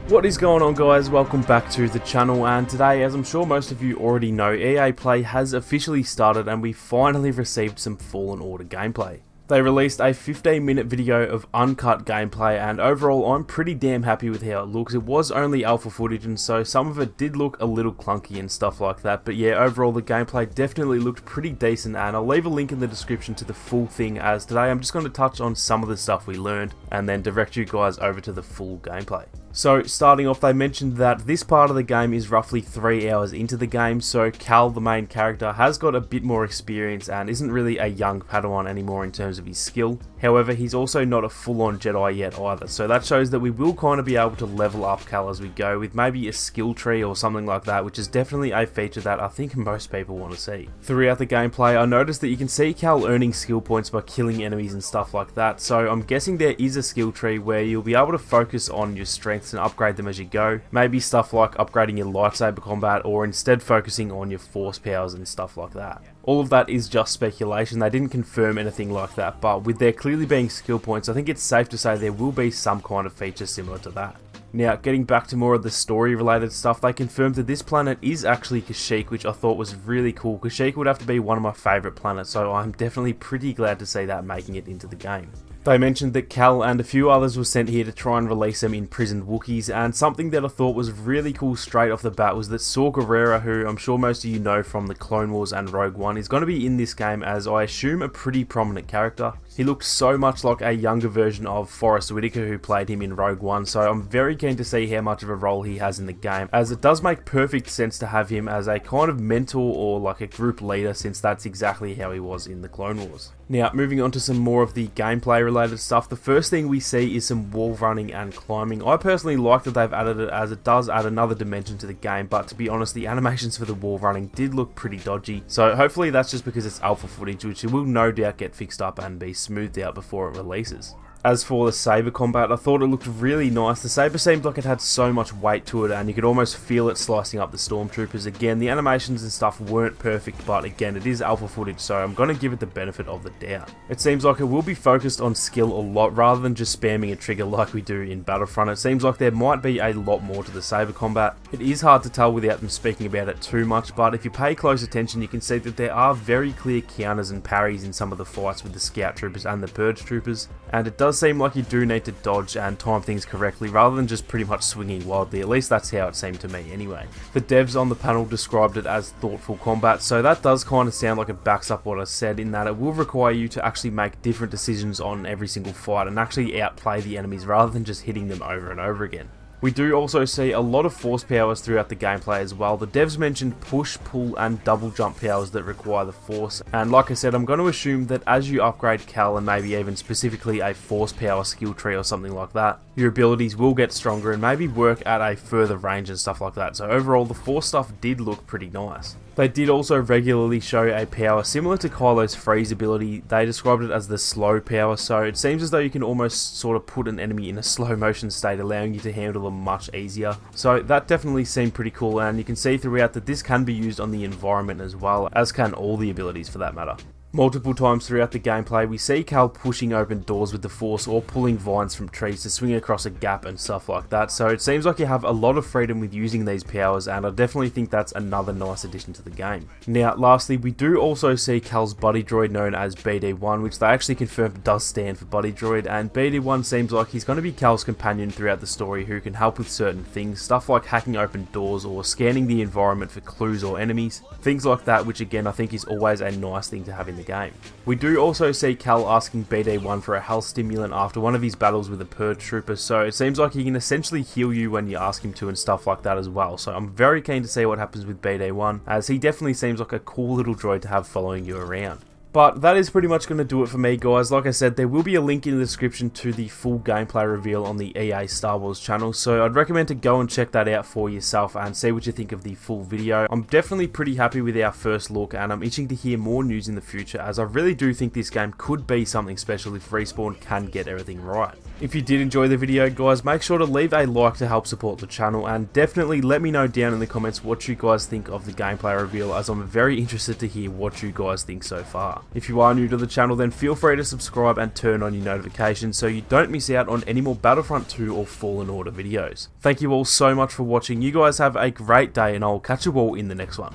What is going on, guys? Welcome back to the channel, and today, as I'm sure most of you already know, EA Play has officially started and we finally received some Fallen Order gameplay. They released a 15-minute video of uncut gameplay, and overall I'm pretty damn happy with how it looks. It was only alpha footage, and so some of it did look a little clunky and stuff like that, but yeah, overall the gameplay definitely looked pretty decent, and I'll leave a link in the description to the full thing, as today I'm just going to touch on some of the stuff we learned and then direct you guys over to the full gameplay. So starting off, they mentioned that this part of the game is roughly 3 hours into the game, so Cal, the main character, has got a bit more experience and isn't really a young Padawan anymore in terms of his skill. However, he's also not a full-on Jedi yet either, so that shows that we will kind of be able to level up Cal as we go with maybe a skill tree or something like that, which is definitely a feature that I think most people want to see. Throughout the gameplay, I noticed that you can see Cal earning skill points by killing enemies and stuff like that, so I'm guessing there is a skill tree where you'll be able to focus on your strengths and upgrade them as you go. Maybe stuff like upgrading your lightsaber combat, or instead focusing on your force powers and stuff like that. All of that is just speculation. They didn't confirm anything like that, but with there clearly being skill points, I think it's safe to say there will be some kind of feature similar to that. Now, getting back to more of the story related stuff, they confirmed that this planet is actually Kashyyyk, which I thought was really cool. Kashyyyk would have to be one of my favourite planets, so I'm definitely pretty glad to see that making it into the game. They mentioned that Cal and a few others were sent here to try and release some imprisoned Wookiees, and something that I thought was really cool straight off the bat was that Saw Gerrera, who I'm sure most of you know from the Clone Wars and Rogue One, is going to be in this game as, I assume, a pretty prominent character. He looked so much like a younger version of Forrest Whitaker, who played him in Rogue One, so I'm very keen to see how much of a role he has in the game, as it does make perfect sense to have him as a kind of mentor or like a group leader, since that's exactly how he was in the Clone Wars. Now, moving on to some more of the gameplay related stuff, the first thing we see is some wall running and climbing. I personally like that they've added it, as it does add another dimension to the game, but to be honest, the animations for the wall running did look pretty dodgy, so hopefully that's just because it's alpha footage, which it will no doubt get fixed up and be smoothed out before it releases. As for the saber combat, I thought it looked really nice. The saber seemed like it had so much weight to it, and you could almost feel it slicing up the stormtroopers. Again, the animations and stuff weren't perfect, but again, it is alpha footage, so I'm going to give it the benefit of the doubt. It seems like it will be focused on skill a lot rather than just spamming a trigger like we do in Battlefront. It seems like there might be a lot more to the saber combat. It is hard to tell without them speaking about it too much, but if you pay close attention, you can see that there are very clear counters and parries in some of the fights with the scout troopers and the purge troopers, and it does seem like you do need to dodge and time things correctly rather than just pretty much swinging wildly. At least that's how it seemed to me anyway. The devs on the panel described it as thoughtful combat, so that does kind of sound like it backs up what I said, in that it will require you to actually make different decisions on every single fight and actually outplay the enemies rather than just hitting them over and over again. We do also see a lot of force powers throughout the gameplay as well. The devs mentioned push, pull and double jump powers that require the force, and like I said, I'm going to assume that as you upgrade Cal and maybe even specifically a force power skill tree or something like that, your abilities will get stronger and maybe work at a further range and stuff like that. So overall, the force stuff did look pretty nice. They did also regularly show a power similar to Kylo's freeze ability. They described it as the slow power, so it seems as though you can almost sort of put an enemy in a slow motion state, allowing you to handle them much easier. So that definitely seemed pretty cool, and you can see throughout that this can be used on the environment as well, as can all the abilities for that matter. Multiple times throughout the gameplay, we see Cal pushing open doors with the force or pulling vines from trees to swing across a gap and stuff like that, so it seems like you have a lot of freedom with using these powers, and I definitely think that's another nice addition to the game. Now, lastly, we do also see Cal's buddy droid known as BD1, which they actually confirmed does stand for buddy droid, and BD1 seems like he's going to be Cal's companion throughout the story, who can help with certain things, stuff like hacking open doors or scanning the environment for clues or enemies, things like that, which again I think is always a nice thing to have in the game. We do also see Cal asking BD1 for a health stimulant after one of his battles with a purge trooper, so it seems like he can essentially heal you when you ask him to and stuff like that as well, so I'm very keen to see what happens with BD1, as he definitely seems like a cool little droid to have following you around. But that is pretty much going to do it for me, guys. Like I said, there will be a link in the description to the full gameplay reveal on the EA Star Wars channel, so I'd recommend to go and check that out for yourself and see what you think of the full video. I'm definitely pretty happy with our first look, and I'm itching to hear more news in the future, as I really do think this game could be something special if Respawn can get everything right. If you did enjoy the video, guys, make sure to leave a like to help support the channel, and definitely let me know down in the comments what you guys think of the gameplay reveal, as I'm very interested to hear what you guys think so far. If you are new to the channel, then feel free to subscribe and turn on your notifications so you don't miss out on any more Battlefront 2 or Fallen Order videos. Thank you all so much for watching. You guys have a great day, and I'll catch you all in the next one.